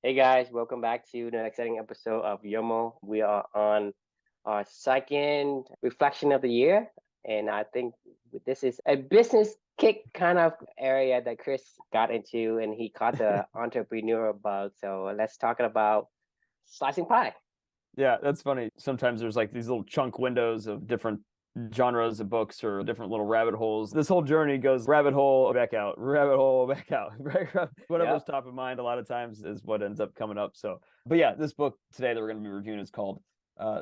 Hey guys, welcome back to the exciting episode of YOML. We are on our second reflection of the year, and I think this is a business kick kind of area that Chris got into, and he caught the entrepreneurial bug. So let's talk about slicing pie. Yeah, that's funny. Sometimes there's like these little chunk windows of different genres of books or different little rabbit holes. This whole journey goes rabbit hole back out, rabbit hole back out. Whatever's Yep. top of mind a lot of times is what ends up coming up. So, but yeah, this book today that we're going to be reviewing is called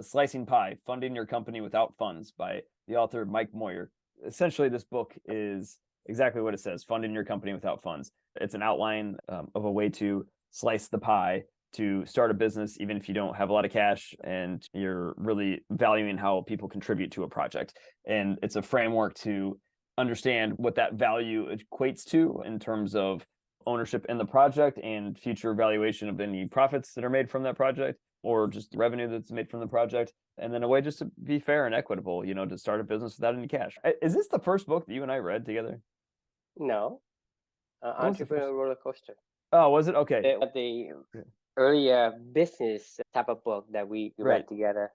Slicing Pie: Funding Your Company Without Funds by the author Mike Moyer. Essentially, this book is exactly what it says: funding your company without funds. It's an outline of a way to slice the pie to start a business, even if you don't have a lot of cash and you're really valuing how people contribute to a project. And it's a framework to understand what that value equates to in terms of ownership in the project and future valuation of any profits that are made from that project or just revenue that's made from the project. And then a way just to be fair and equitable, to start a business without any cash. Is this the first book that you and I read together? No, What was the entrepreneurial first? roller coaster. Oh, was it? Okay. The earlier business type of book that we read Right. together.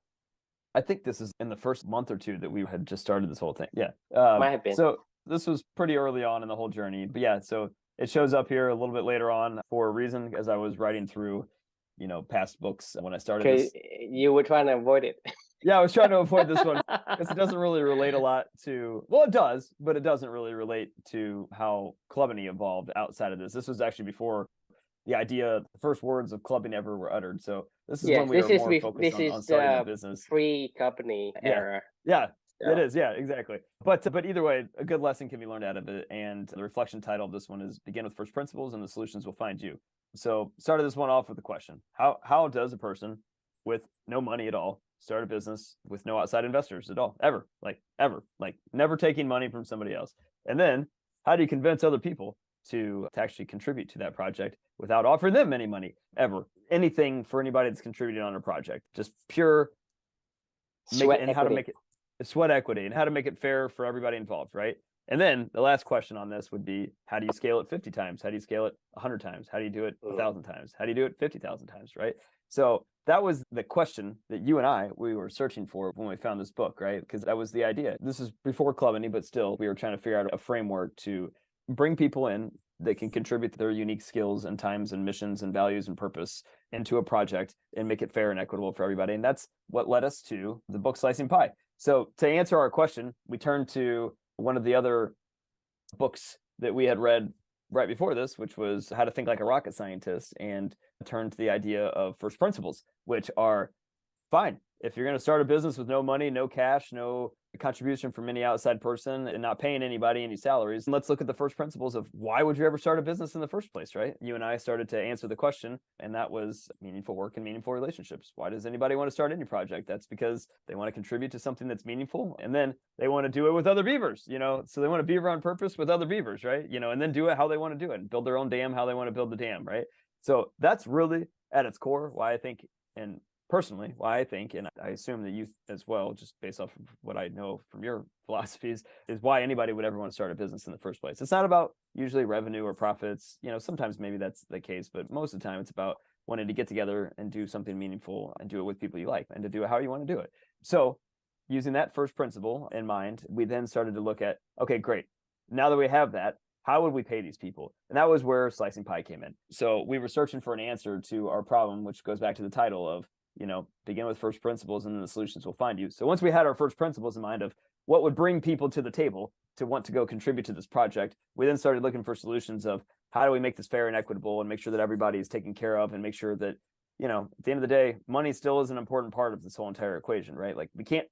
I think this is in the first month or two that we had just started this whole thing. Yeah. Might have been. So this was pretty early on in the whole journey. But yeah, so it shows up here a little bit later on for a reason as I was writing through, past books when I started Because this. you were trying to avoid it. Yeah, I was trying to avoid this one because it doesn't really relate a lot to, well, it does, but it doesn't really relate to how Clubany evolved outside of this. This was actually before the first words of clubbing ever were uttered. So this is when Yes, we were more focused this on is starting the the business. free company Yeah. era. Yeah. It So is. Yeah, exactly. But either way, a good lesson can be learned out of it. And the reflection title of this one is Begin with First Principles and the Solutions Will Find You. So started this one off with a question. How does a person with no money at all start a business with no outside investors at all? Ever. Like never taking money from somebody else. And then how do you convince other people to actually contribute to that project without offering them any money ever? Anything for anybody that's contributing on a project. Just pure make it sweat and how to equity. make it sweat equity and how to make it fair for everybody involved, right? And then the last question on this would be, how do you scale it 50 times? How do you scale it 100 times? How do you do it Mm. 1,000 times? How do you do it 50,000 times, right? So that was the question that you and we were searching for when we found this book, right? Because that was the idea. This is before Clubany, but still we were trying to figure out a framework to bring people in that can contribute their unique skills and times and missions and values and purpose into a project and make it fair and equitable for everybody. And that's what led us to the book Slicing Pie. So to answer our question, we turned to one of the other books that we had read right before this, which was How to Think Like a Rocket Scientist, and turned to the idea of first principles, which are fine. If you're going to start a business with no money, no cash, no contribution from any outside person, and not paying anybody any salaries, let's look at the first principles of why would you ever start a business in the first place, right? You and I started to answer the question, and that was meaningful work and meaningful relationships. Why does anybody want to start any project? That's because they want to contribute to something that's meaningful, and then they want to do it with other beavers, so they want to beaver on purpose with other beavers, right? And then do it how they want to do it and build their own dam how they want to build the dam, right? So that's really at its core why I think, and personally, why I think, and I assume that you as well, just based off of what I know from your philosophies, is why anybody would ever want to start a business in the first place. It's not about usually revenue or profits. Sometimes maybe that's the case, but most of the time it's about wanting to get together and do something meaningful and do it with people you like and to do it how you want to do it. So using that first principle in mind, we then started to look at, okay, great. Now that we have that, how would we pay these people? And that was where Slicing Pie came in. So we were searching for an answer to our problem, which goes back to the title of, begin with first principles and then the solutions will find you. So once we had our first principles in mind of what would bring people to the table to want to go contribute to this project, we then started looking for solutions of how do we make this fair and equitable and make sure that everybody is taken care of and make sure that, at the end of the day, money still is an important part of this whole entire equation, right? Like we can't,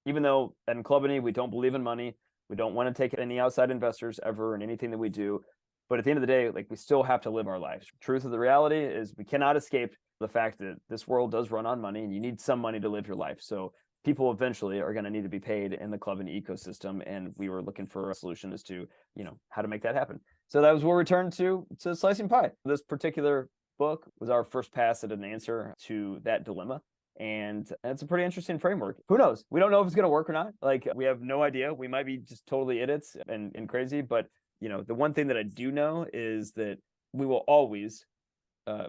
even though at Clubany, we don't believe in money, we don't want to take any outside investors ever in anything that we do. But at the end of the day, like we still have to live our lives. Truth of the reality is we cannot escape the fact that this world does run on money and you need some money to live your life. So people eventually are going to need to be paid in the Clubany ecosystem. And we were looking for a solution as to, how to make that happen. So that was where we turned to Slicing Pie. This particular book was our first pass at an answer to that dilemma. And it's a pretty interesting framework. Who knows? We don't know if it's going to work or not. Like we have no idea. We might be just totally idiots and crazy. But, the one thing that I do know is that we will always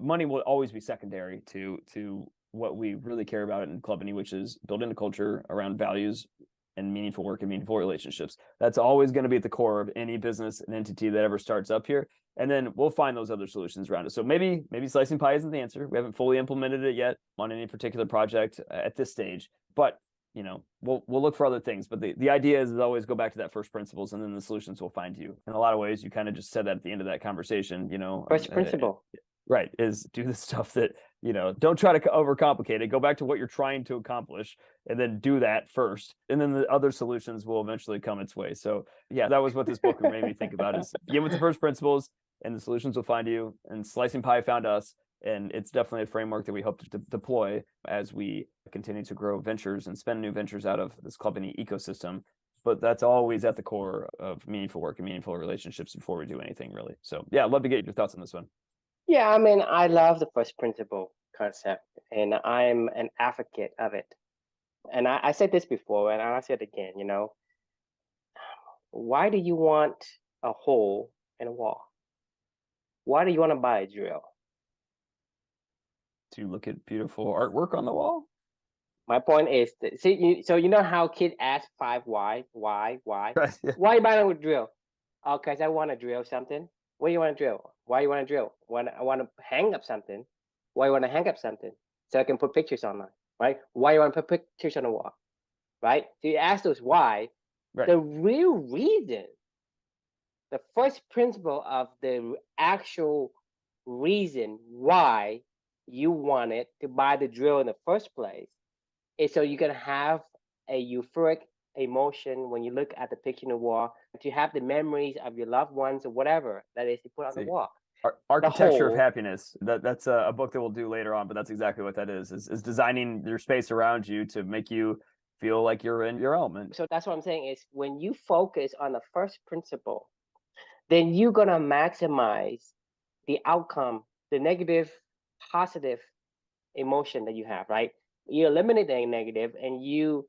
money will always be secondary to what we really care about in Clubany, which is building a culture around values and meaningful work and meaningful relationships. That's always going to be at the core of any business and entity that ever starts up here. And then we'll find those other solutions around it. So maybe slicing pie isn't the answer. We haven't fully implemented it yet on any particular project at this stage, but we'll look for other things. But the idea is always go back to that first principles, and then the solutions will find you. In a lot of ways, you kind of just said that at the end of that conversation. First principle. Right, is do the stuff that, don't try to overcomplicate it. Go back to what you're trying to accomplish and then do that first. And then the other solutions will eventually come its way. So yeah, that was what this book made me think about, is begin with the first principles and the solutions will find you. And Slicing Pie found us. And it's definitely a framework that we hope to deploy as we continue to grow ventures and spend new ventures out of this Clubany ecosystem. But that's always at the core of meaningful work and meaningful relationships before we do anything, really. So yeah, I'd love to get your thoughts on this one. Yeah, I mean, I love the first principle concept, and I'm an advocate of it. And I said this before, and I'll say it again, why do you want a hole in a wall? Why do you want to buy a drill? To look at beautiful artwork on the wall? My point is, so you know how kids ask 5 why? Right, yeah. Why you buying a drill? Oh, because I want to drill something. What do you want to drill? Why you want to drill? I want to hang up something. Why you want to hang up something? So I can put pictures online, right? Why you want to put pictures on the wall, right? So you ask those why. Right. The real reason, the first principle of the actual reason why you wanted to buy the drill in the first place is so you can have a euphoric emotion when you look at the picture on the wall, to have the memories of your loved ones or whatever that is to put on the wall. Architecture of Happiness. That's a book that we'll do later on, but that's exactly what that is designing your space around you to make you feel like you're in your element. So that's what I'm saying is, when you focus on the first principle, then you're going to maximize the outcome, the negative, positive emotion that you have, right? You eliminate the negative and you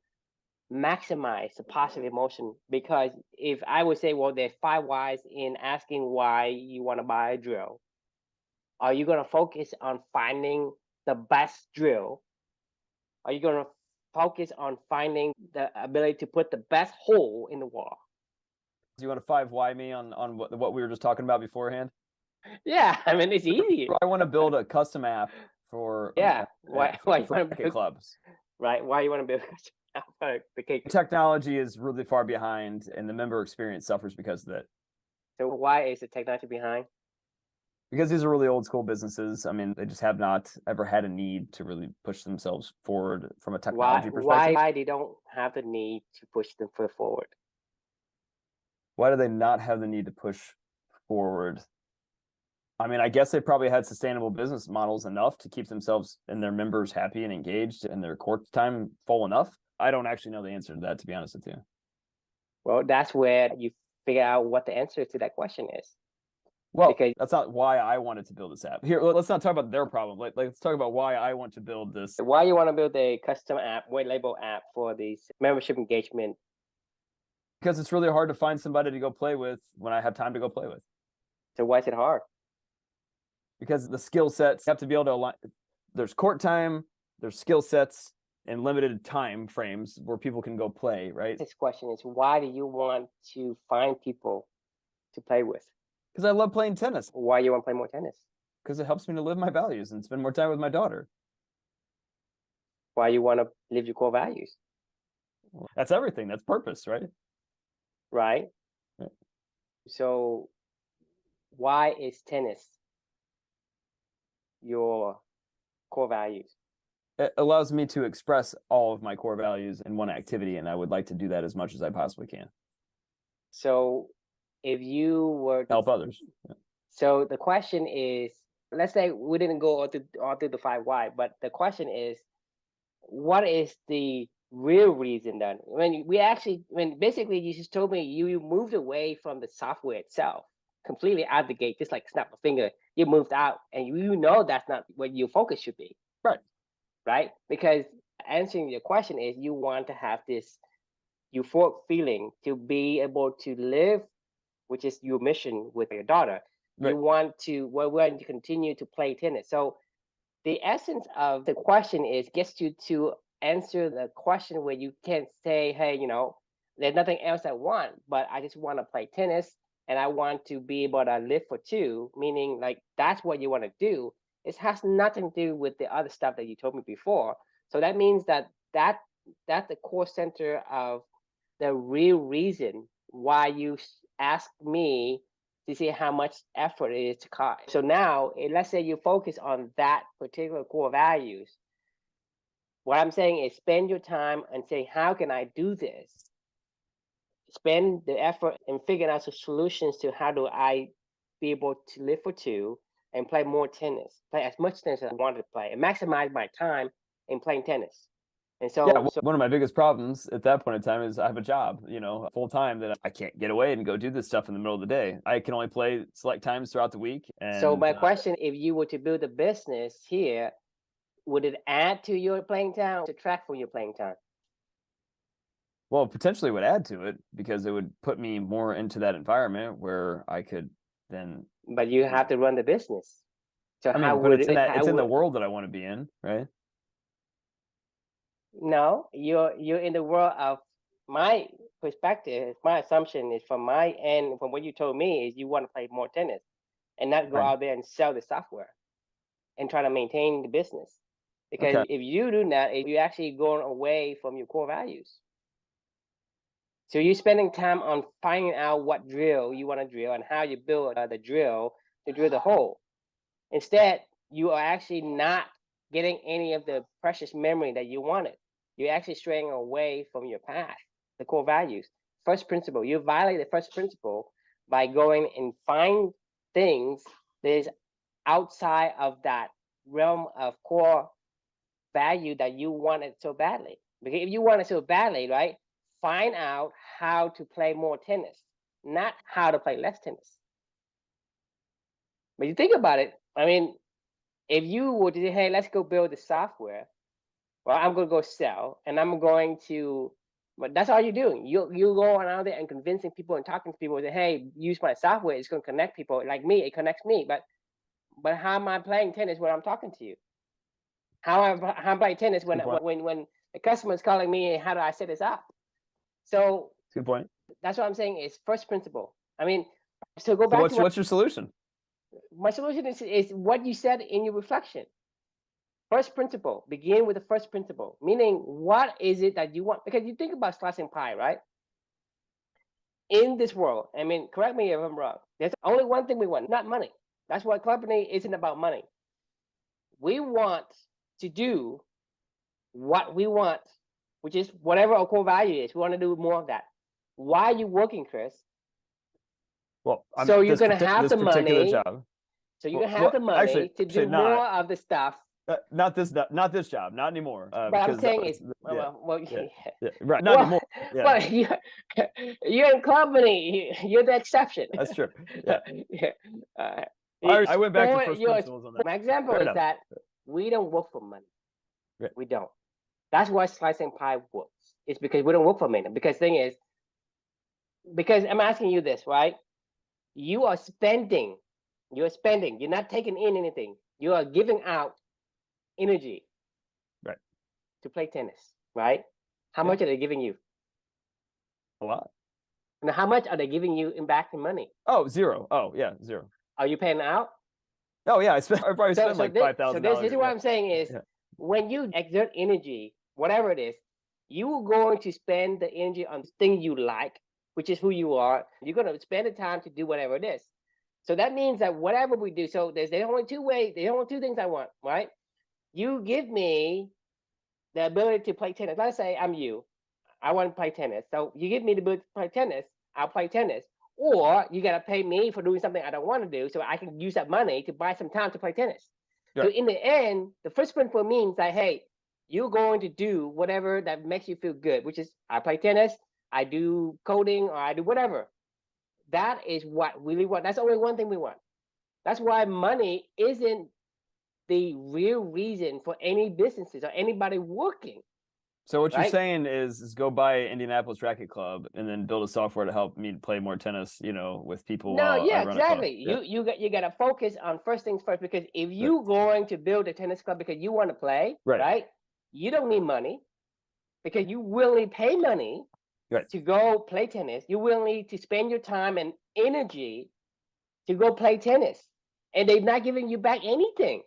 maximize the positive emotion. Because if I would say, well, there's 5 whys in asking why you want to buy a drill, are you going to focus on finding the best drill? Are you going to focus on finding the ability to put the best hole in the wall? Do you want to 5 why me on what we were just talking about beforehand? Yeah, I mean, it's easy. I want to build a custom app for why you want to build clubs, right? Why you want to build a custom app for the cake? Technology is really far behind, and the member experience suffers because of that. So why is the technology behind? Because these are really old school businesses. I mean, they just have not ever had a need to really push themselves forward from a technology perspective. Why they don't have the need to push them forward? Why do they not have the need to push forward? I mean, I guess they probably had sustainable business models enough to keep themselves and their members happy and engaged, and their court time full enough. I don't actually know the answer to that, to be honest with you. Well, that's where you figure out what the answer to that question is. Well, because that's not why I wanted to build this app. Here, let's not talk about their problem. Let's talk about why I want to build this. Why you want to build a custom app, white label app for these membership engagement? Because it's really hard to find somebody to go play with when I have time to go play with. So why is it hard? Because the skill sets have to be able to align. There's court time, there's skill sets, and limited time frames where people can go play, right? This question is, why do you want to find people to play with? Because I love playing tennis. Why you want to play more tennis? Because it helps me to live my values and spend more time with my daughter. Why you want to live your core values? Well, that's everything. That's purpose, right? Right. Right. So why is tennis your core values? It allows me to express all of my core values in one activity, and I would like to do that as much as I possibly can. So if you were to help others. Yeah. So the question is, let's say we didn't go all through the 5 why, but the question is, what is the real reason then? Basically you just told me you moved away from the software itself completely out the gate, just like snap a finger, you moved out, and you know that's not what your focus should be. Right? Because answering your question is, you want to have this euphoric feeling to be able to live, which is your mission with your daughter, You want to, well, we want to continue to play tennis. So the essence of the question is gets you to answer the question where you can't say, hey, there's nothing else I want, but I just want to play tennis and I want to be able to live for two, meaning like that's what you want to do. It has nothing to do with the other stuff that you told me before. So that means that's the core center of the real reason why you ask me to see how much effort it is to cost. So now, let's say you focus on that particular core values. What I'm saying is spend your time and say, how can I do this? Spend the effort in figuring out some solutions to how do I be able to live for two and play more tennis, play as much tennis as I wanted to play, and maximize my time in playing tennis. And so, one of my biggest problems at that point in time is I have a job, full time, that I can't get away and go do this stuff in the middle of the day. I can only play select times throughout the week. And so my question, if you were to build a business here, would it add to your playing time or subtract from your playing time? Well, potentially would add to it because it would put me more into that environment where I could then. But you have to run the business. So it's in the world that I want to be in, right? No, you're in the world of my perspective. My assumption is from my end, from what you told me, is you want to play more tennis and not go out there and sell the software and try to maintain the business. Because if you do that, you're actually going away from your core values. So you're spending time on finding out what drill you want to drill and how you build the drill to drill the hole. Instead, you are actually not getting any of the precious memory that you wanted. You're actually straying away from your path, the core values. First principle, you violate the first principle by going and find things that is outside of that realm of core value that you wanted so badly. Because if you want it so badly, right, find out how to play more tennis, not how to play less tennis. But you think about it, I mean, if you were to say, hey, let's go build the software, well, I'm going to go sell and I'm going to, but that's all you're doing. You're going out there and convincing people and talking to people that, hey, use my software. It's going to connect people like me. It connects me. But how am I playing tennis when I'm talking to you? How am I playing tennis when the customer is calling me, how do I set this up? So good point. That's what I'm saying is first principle. I mean, so go back what's your solution? My solution is what you said in your reflection. First principle, begin with the first principle, meaning what is it that you want? Because you think about slicing pie, right? In this world, I mean, correct me if I'm wrong, there's only one thing we want, not money. That's why company isn't about money. We want to do what we want, which is whatever our core value is. We want to do more of that. Why are you working, Chris? Well, so you're going to have the money. Job. So you're going to have the money to do more of the stuff. Not this job, not anymore. But I'm saying it's right, not anymore. Yeah. Well, you're in company. You're the exception. That's true. Yeah. I went back to first principles on that. My example is that we don't work for money. Right. We don't. That's why slicing pie works. It's because we don't work for money. Because thing is, because I'm asking you this, right? You are spending. You're spending. You're not taking in anything. You are giving out energy, right, to play tennis, right? How much are they giving you? A lot. And how much are they giving you in back in money? Oh, zero. Oh, yeah, zero. Are you paying out? Oh, yeah, I probably spend like $5,000. So this is what I'm saying is, when you exert energy, whatever it is, you are going to spend the energy on things you like, which is who you are. You're going to spend the time to do whatever it is. So that means that whatever we do, so there's only two ways, there's only two things I want, right? You give me the ability to play tennis. Let's say I'm you. I want to play tennis. So you give me the ability to play tennis, I'll play tennis. Or you got to pay me for doing something I don't want to do so I can use that money to buy some time to play tennis. Right. So in the end, the first principle means that, hey, you're going to do whatever that makes you feel good, which is I play tennis, I do coding, or I do whatever. That is what we really want. That's only one thing we want. That's why money isn't the real reason for any businesses or anybody working. So what you're right? saying is go buy Indianapolis Racket Club and then build a software to help me play more tennis, with people No, while I yeah, run a club. exactly. Yeah. You gotta focus on first things first, because if Right. you going to build a tennis club because you want to play, Right. right? You don't need money, because you willingly pay money Right. to go play tennis. You're willing to spend your time and energy to go play tennis, and they're not giving you back anything.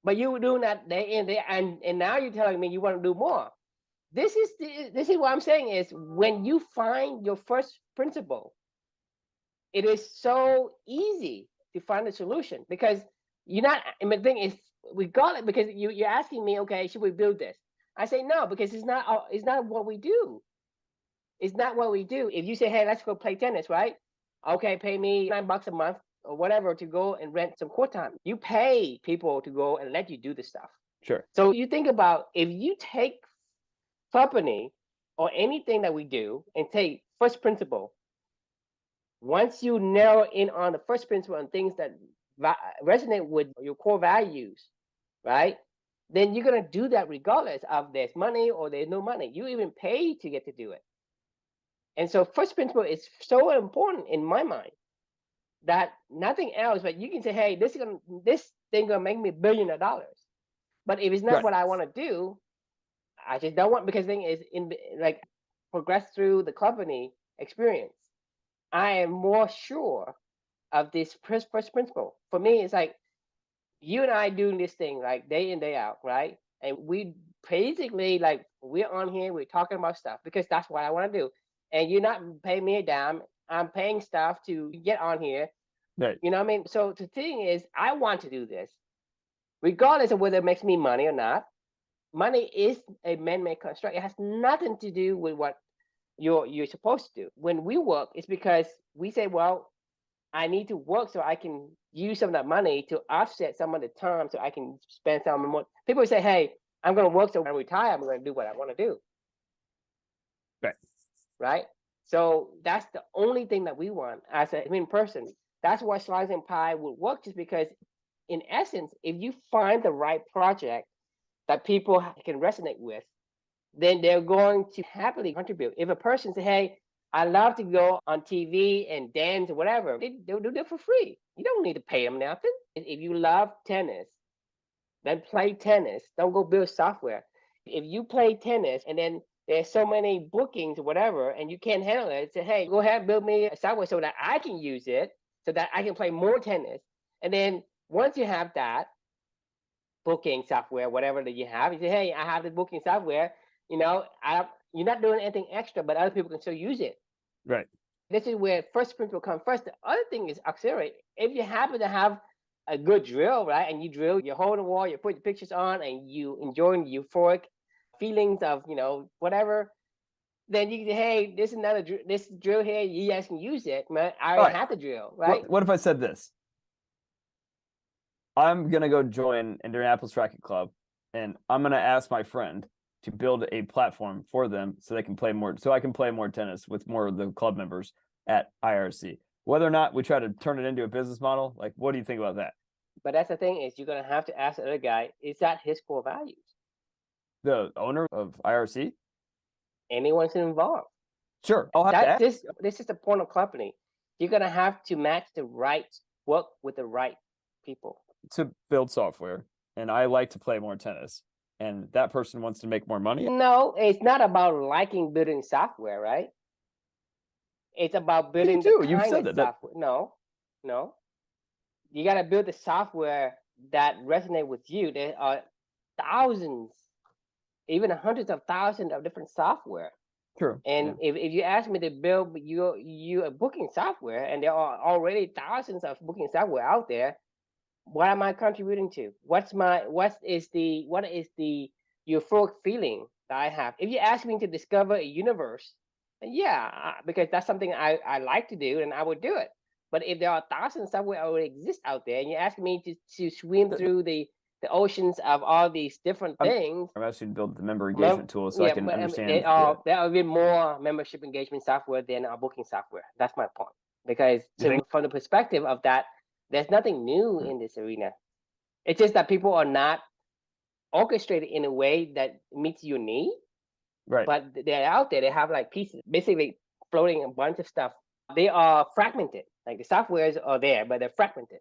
But you were doing that day in day, and now you're telling me you want to do more. This is what I'm saying is, when you find your first principle, it is so easy to find a solution, because you're not. And the thing is, we got it because you're asking me, okay, should we build this? I say no, because it's not what we do. It's not what we do. If you say, hey, let's go play tennis, right? Okay, pay me $9 a month or whatever to go and rent some court time. You pay people to go and let you do the stuff. Sure. So you think about, if you take company or anything that we do and take first principle, once you narrow in on the first principle and things that resonate with your core values, right? Then you're gonna do that regardless of there's money or there's no money. You even pay to get to do it. And so first principle is so important in my mind, that nothing else, but you can say, hey, this thing gonna make me $1 billion. But if it's not Right. what I want to do, I just don't want, because the thing is, in like, progress through the company experience, I am more sure of this first principle. For me, it's like, you and I doing this thing like day in, day out, right? And we basically, like, we're on here, we're talking about stuff because that's what I want to do. And you're not paying me a dime. I'm paying stuff to get on here. Right. You know what I mean? So the thing is, I want to do this, regardless of whether it makes me money or not. Money is a man-made construct. It has nothing to do with what you're supposed to do. When we work, it's because we say, well, I need to work so I can use some of that money to offset some of the time so I can spend some more. People say, hey, I'm going to work so when I retire, I'm going to do what I want to do. Right. Right. So that's the only thing that we want as a human person. That's why Slice and Pie would work, just because, in essence, if you find the right project that people can resonate with, then they're going to happily contribute. If a person says, hey, I love to go on TV and dance or whatever, they'll do that for free. You don't need to pay them nothing. If you love tennis, then play tennis. Don't go build software. If you play tennis and then there's so many bookings or whatever, and you can't handle it, say, hey, go ahead and build me a software so that I can use it, so that I can play more tennis. And then once you have that booking software, whatever that you have, you say, hey, I have the booking software. You're not doing anything extra, but other people can still use it. Right. This is where first principle comes first. The other thing is auxiliary. If you happen to have a good drill, right, and you drill, you hold the wall, you put the pictures on, and you enjoy the euphoric feelings of, whatever, then you can say, hey, this is another this drill here, you guys can use it. Man, I All already right. have the drill, right? What if I said this? I'm gonna go join Indianapolis Racket Club, and I'm gonna ask my friend to build a platform for them so they can play more, so I can play more tennis with more of the club members at IRC. Whether or not we try to turn it into a business model, like, what do you think about that? But that's the thing, is you're gonna have to ask the other guy, is that his core values? The owner of IRC? Anyone's involved. Sure, I'll have to That ask. this is the point of company. You're gonna have to match the right work with the right people. To build software, and I like to play more tennis, and that person wants to make more money. No, it's not about liking building software, right? It's about You building the do. You've kind said of that. software. No. You gotta build the software that resonate with you. There are thousands, even hundreds of thousands of different software. True. And if you ask me to build you a booking software, and there are already thousands of booking software out there, what am I contributing to? What is the euphoric feeling that I have? If you ask me to discover a universe, then yeah, because that's something I like to do, and I would do it. But if there are thousands of software already exist out there, and you ask me to swim through the oceans of all these different things, I'm asking you to build the member engagement tool so I can understand. there are even more membership engagement software than our booking software. That's my point. Because from the perspective of that, there's nothing new in this arena. It's just that people are not orchestrated in a way that meets your need. Right. but they're out there. They have like pieces, basically floating a bunch of stuff. They are fragmented. Like the softwares are there, but they're fragmented.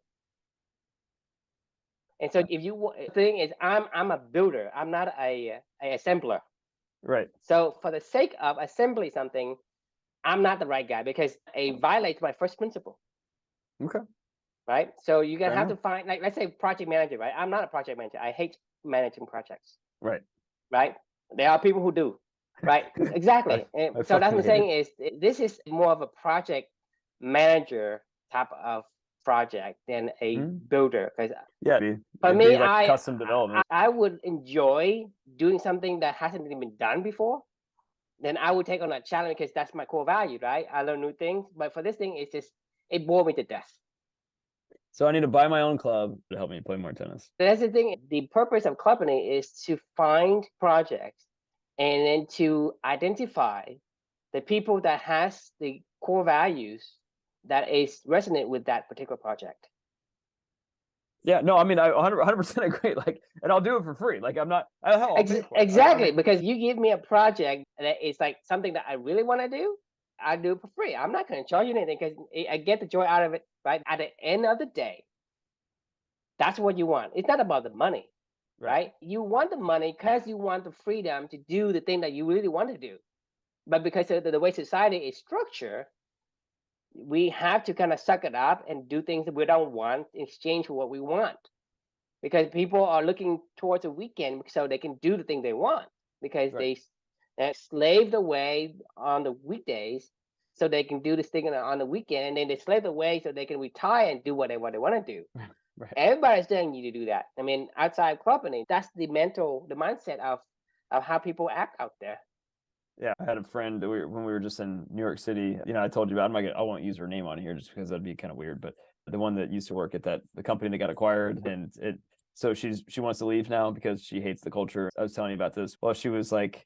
And so if you the thing is, I'm a builder. I'm not a assembler. Right. So for the sake of assembling something, I'm not the right guy because it violates my first principle. Okay. Right. So you're gonna Fair have enough. to find, like, let's say project manager, right? I'm not a project manager. I hate managing projects. Right. Right. There are people who do. Right. I, Exactly. And I so that's fucking what I'm hate saying is this is more of a project manager type of project than a it. builder. Because Yeah. for It'd me, be like custom development. I would enjoy doing something that hasn't even been done before. Then I would take on that challenge because that's my core value, right? I learn new things. But for this thing, it's just, it bored me to death. So I need to buy my own club to help me play more tennis. That's the thing. The purpose of clubbing is to find projects and then to identify the people that has the core values that is resonate with that particular project. Yeah, no, I mean, I 100% agree. Like, and I'll do it for free. Like, I'm not, I'll pay for it. Exactly, because you give me a project that is like something that I really want to do, I do it for free. I'm not going to charge you anything because I get the joy out of it, right? At the end of the day, that's what you want. It's not about the money, right? You want the money because you want the freedom to do the thing that you really want to do. But because of the way society is structured, we have to kind of suck it up and do things that we don't want in exchange for what we want. Because people are looking towards a weekend so they can do the thing they want because they're slaved away on the weekdays so they can do this thing on the weekend, and then they slave away so they can retire and do what they want to do. Everybody's telling you to do that. I mean, outside clubbing, that's the mindset of how people act out there. Yeah, I had a friend when we were just in New York City. You know, I told you about. I won't use her name on here just because that'd be kind of weird. But the one that used to work at the company that got acquired, and so she wants to leave now because she hates the culture. I was telling you about this. Well, she was like,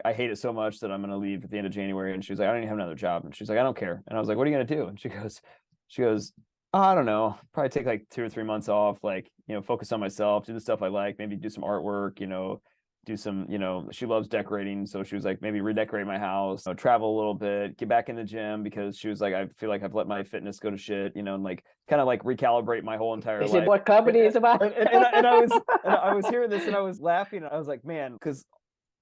I hate it so much that I'm going to leave at the end of January. And she was like, I don't even have another job. And she's like, I don't care. And I was like, what are you going to do? And she goes, oh, I don't know, probably take like 2 or 3 months off, like, you know, focus on myself, do the stuff I like, maybe do some artwork, you know, do some, you know, she loves decorating. So she was like, maybe redecorate my house, you know, travel a little bit, get back in the gym, because she was like, I feel like I've let my fitness go to shit, you know, and like kind of like recalibrate my whole entire life. What company is about? And I was hearing this and I was laughing. And I was like, man, because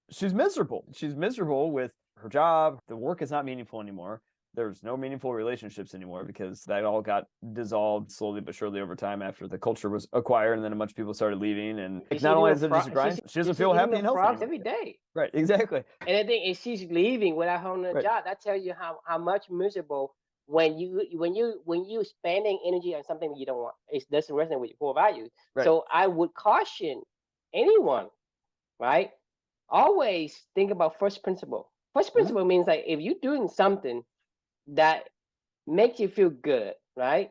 she's miserable. She's miserable with her job. The work is not meaningful anymore. There's no meaningful relationships anymore because that all got dissolved slowly but surely over time after the culture was acquired, and then a bunch of people started leaving. And not only is it just a grind, she doesn't feel happy and healthy every day. Right, exactly. And the thing is, she's leaving without having a job. That tells you how much miserable when you spending energy on something that you don't want. It doesn't resonate with your core values. So I would caution anyone, right? Always think about first principle. First principle means like if you're doing something that makes you feel good, right?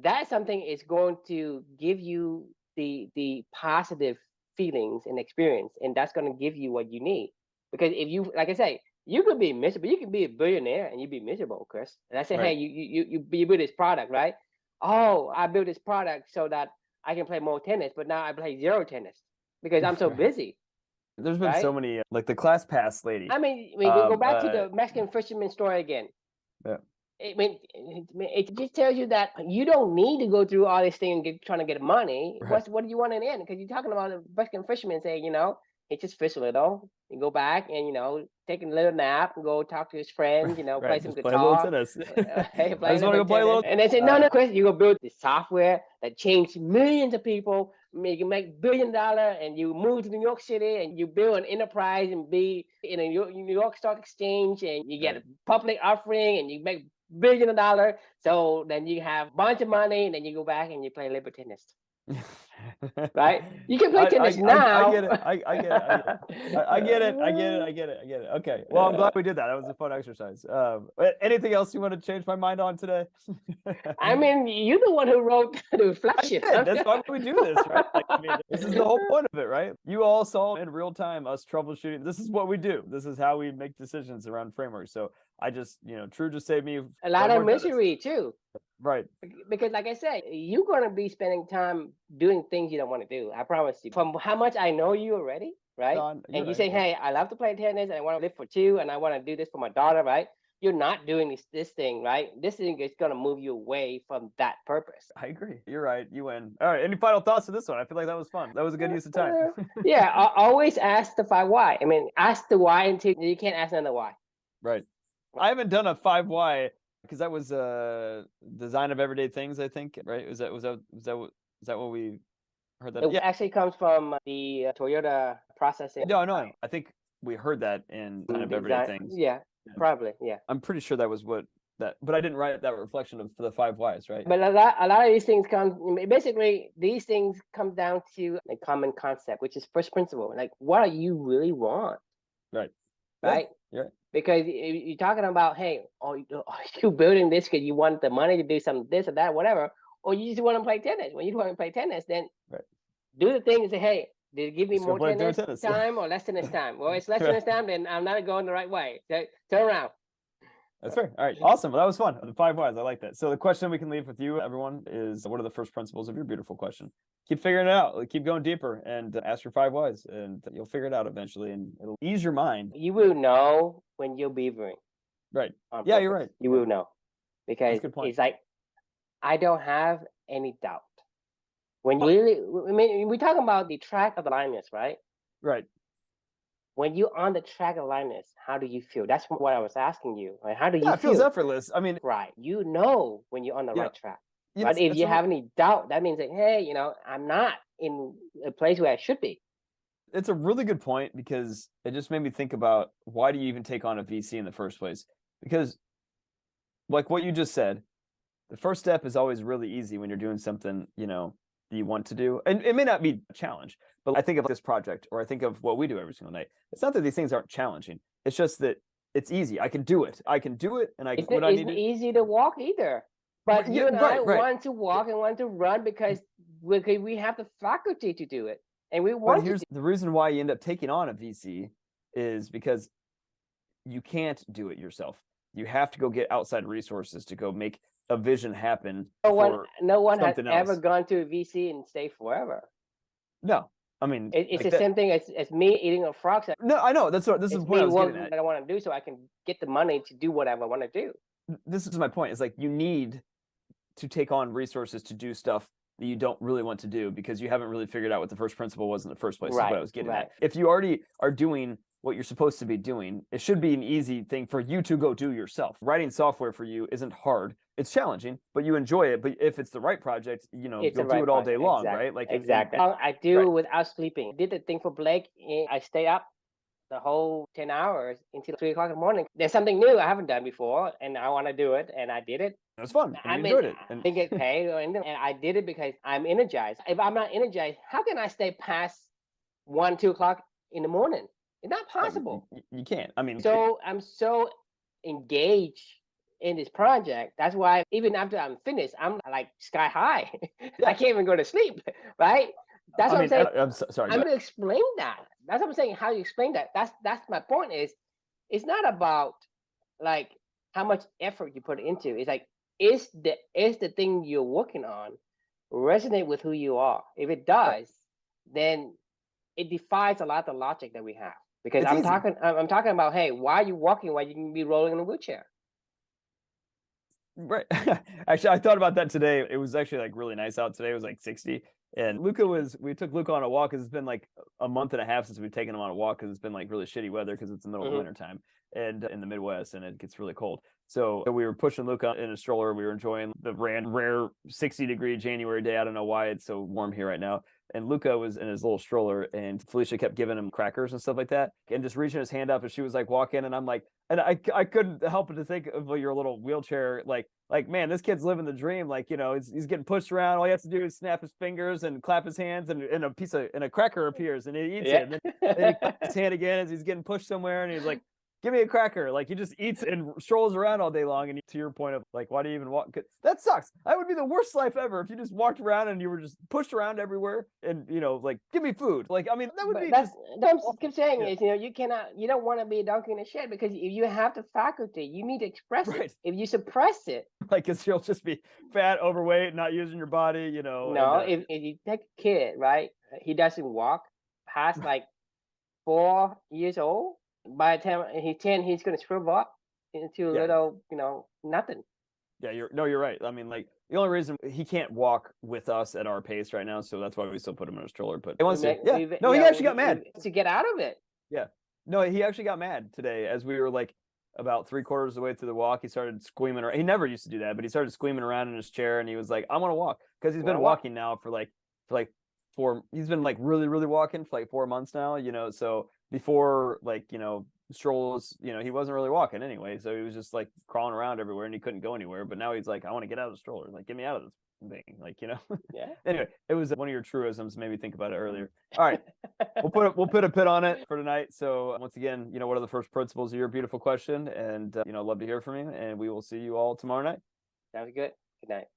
That something is going to give you the positive feelings and experience, and that's going to give you what you need. Because if you, like I say, you could be miserable. You could be a billionaire and you'd be miserable, Chris. And I say, hey, you build this product, right? Oh, I built this product so that I can play more tennis, but now I play zero tennis because I'm so busy. There's been so many, like the Class Pass lady. I mean, go back to the Mexican fisherman story again. Yeah. I mean, it just tells you that you don't need to go through all this thing and trying to get money. What do you want in the end? Because you're talking about a Mexican fisherman saying, you know, he just fish a little and go back and, you know, take a little nap and go talk to his friends, you know, play some guitar. Play a little tennis. Hey, I just want to go play a little. And they say, no, Chris, you go build the software that changed millions of people. You can make $1 billion, and you move to New York City and you build an enterprise and be in a New York Stock Exchange, and you get a public offering and you make $1 billion. So then you have a bunch of money, and then you go back and you play libre tennis. Right? You can play tennis now. I get it. I get it. I get it. Okay. Well, I'm glad we did that. That was a fun exercise. Anything else you want to change my mind on today? I mean, you're the one who wrote the reflection. That's why we do this, right? Like, I mean, this is the whole point of it, right? You all saw in real time us troubleshooting. This is what we do. This is how we make decisions around frameworks. So I just, you know, True just saved me a lot of misery too. Right. Because like I said, you're going to be spending time doing things you don't want to do. I promise you. From how much I know you already, right? Don, you're And you right. say, hey, I love to play tennis and I want to live for two and I want to do this for my daughter, right? You're not doing this thing, right? This thing is going to move you away from that purpose. I agree. You're right. You win. All right. Any final thoughts to this one? I feel like that was fun. That was a good use of time. Yeah, always ask the why. I mean, ask the why until you can't ask another why. Right. I haven't done a 5 why because that was design of everyday things, I think, right? Was that what we heard that? It actually comes from the Toyota processing. No, I think we heard that in design of everyday things. Yeah, probably. Yeah. I'm pretty sure that was what that, but I didn't write that reflection of the 5 whys, right? But a lot of these things basically these things come down to a common concept, which is first principle. Like, what do you really want? Right. Right. Yeah. Because you're talking about, hey, are you building this because you want the money to do some this or that, whatever, or you just want to play tennis? When you want to play tennis, then do the thing and say, hey, did it give me more tennis time or less tennis time? Well, it's less tennis time, then I'm not going the right way. So turn around. That's fair. All right. Awesome. Well, that was fun. The 5 whys. I like that. So the question we can leave with you, everyone, is what are the first principles of your beautiful question? Keep figuring it out. Keep going deeper and ask your 5 whys and you'll figure it out eventually and it'll ease your mind. You will know when you're beavering. Right. Yeah, you're right. You will know. Because it's like, I don't have any doubt. When you really, I mean, we're talking about the track of alignments, right? Right. When you're on the track of alignments, how do you feel? That's what I was asking you. Like, how do you feel? It feels effortless. I mean, right. You know when you're on the right track. But if you have any doubt, that means that, hey, I'm not in a place where I should be. It's a really good point because it just made me think about why do you even take on a VC in the first place? Because like what you just said, the first step is always really easy when you're doing something, that you want to do. And it may not be a challenge, but I think of this project or I think of what we do every single night. It's not that these things aren't challenging. It's just that it's easy. I can do it. And It's easy to walk either. But you and I want to walk and want to run because we have the faculty to do it. And we want to. The reason why you end up taking on a VC is because you can't do it yourself. You have to go get outside resources to go make a vision happen. No one has ever gone to a VC and stayed forever. No. I mean, it's the same thing as me eating a frog. No, I know. This is the point I was getting at. That I want to do so I can get the money to do whatever I want to do. This is my point. It's like you need to take on resources to do stuff that you don't really want to do because you haven't really figured out what the first principle was in the first place. Right, is what I was getting at. If you already are doing what you're supposed to be doing, it should be an easy thing for you to go do yourself. Writing software for you isn't hard. It's challenging, but you enjoy it. But if it's the right project, you'll do it all day long, right? Like exactly. I do without sleeping. Did the thing for Blake. I stayed up the whole 10 hours until 3 o'clock in the morning. There's something new I haven't done before, and I want to do it, and I did it. It was fun. I enjoyed it. I didn't get paid, and I did it because I'm energized. If I'm not energized, how can I stay past 1, 2 o'clock in the morning? It's not possible. You can't. I mean, so I'm so engaged in this project. That's why even after I'm finished, I'm like sky high. I can't even go to sleep, right? That's what I'm saying. I'm sorry. I'm going to explain that. That's what I'm saying. How you explain that. That's my point. It's not about like how much effort you put into. It's like is the thing you're working on resonate with who you are? If it does, then it defies a lot of the logic that we have. Because I'm talking about, hey, why are you walking while you can be rolling in a wheelchair? Right. Actually, I thought about that today. It was actually like really nice out today. It was like 60. And we took Luca on a walk because it's been like a month and a half since we've taken him on a walk because it's been like really shitty weather because it's the middle of winter time and in the Midwest and it gets really cold. So we were pushing Luca in a stroller. We were enjoying the rare 60-degree January day. I don't know why it's so warm here right now. And Luca was in his little stroller and Felicia kept giving him crackers and stuff like that and just reaching his hand up and she was like walking and I'm like, and I couldn't help but to think of your little wheelchair, like, man, this kid's living the dream. Like, he's getting pushed around. All he has to do is snap his fingers and clap his hands and a cracker appears and he eats it. And then he claps his hand again as he's getting pushed somewhere. And he's like, give me a cracker. Like he just eats and strolls around all day long. And to your point of like, why do you even walk? That sucks. That would be the worst life ever if you just walked around and you were just pushed around everywhere and, like, give me food. Like, I mean, that would be that's just. what I keep saying Yeah. is, you don't want to be a donkey in the shed, because if you have the faculty, you need to express Right. it. If you suppress it, Like, because you'll just be fat, overweight, not using your body, no, and, if you take a kid, right, he doesn't walk past like 4 years old. By the time he's 10, he's going to shrivel up into a yeah. little, nothing. Yeah, you're right. I mean, like the only reason he can't walk with us at our pace right now, so that's why we still put him in a stroller. But he wants to. Yeah. No, he actually got mad to get out of it. Yeah. No, he actually got mad today as we were like about 3/4 of the way through the walk. He started squeaming around. He never used to do that, but he started squeaming around in his chair, and he was like, "I want to walk," because he's been walking now for like four. He's been like really, really walking for like 4 months now. So before like strolls, he wasn't really walking anyway. So he was just like crawling around everywhere, and he couldn't go anywhere. But now he's like, "I want to get out of the stroller. Like, get me out of this thing." Like, Yeah. Anyway, it was one of your truisms. Made me think about it earlier. All right, we'll put a pin on it for tonight. So once again, what are the first principles of your beautiful question? And love to hear from you. And we will see you all tomorrow night. Sounds good. Good night.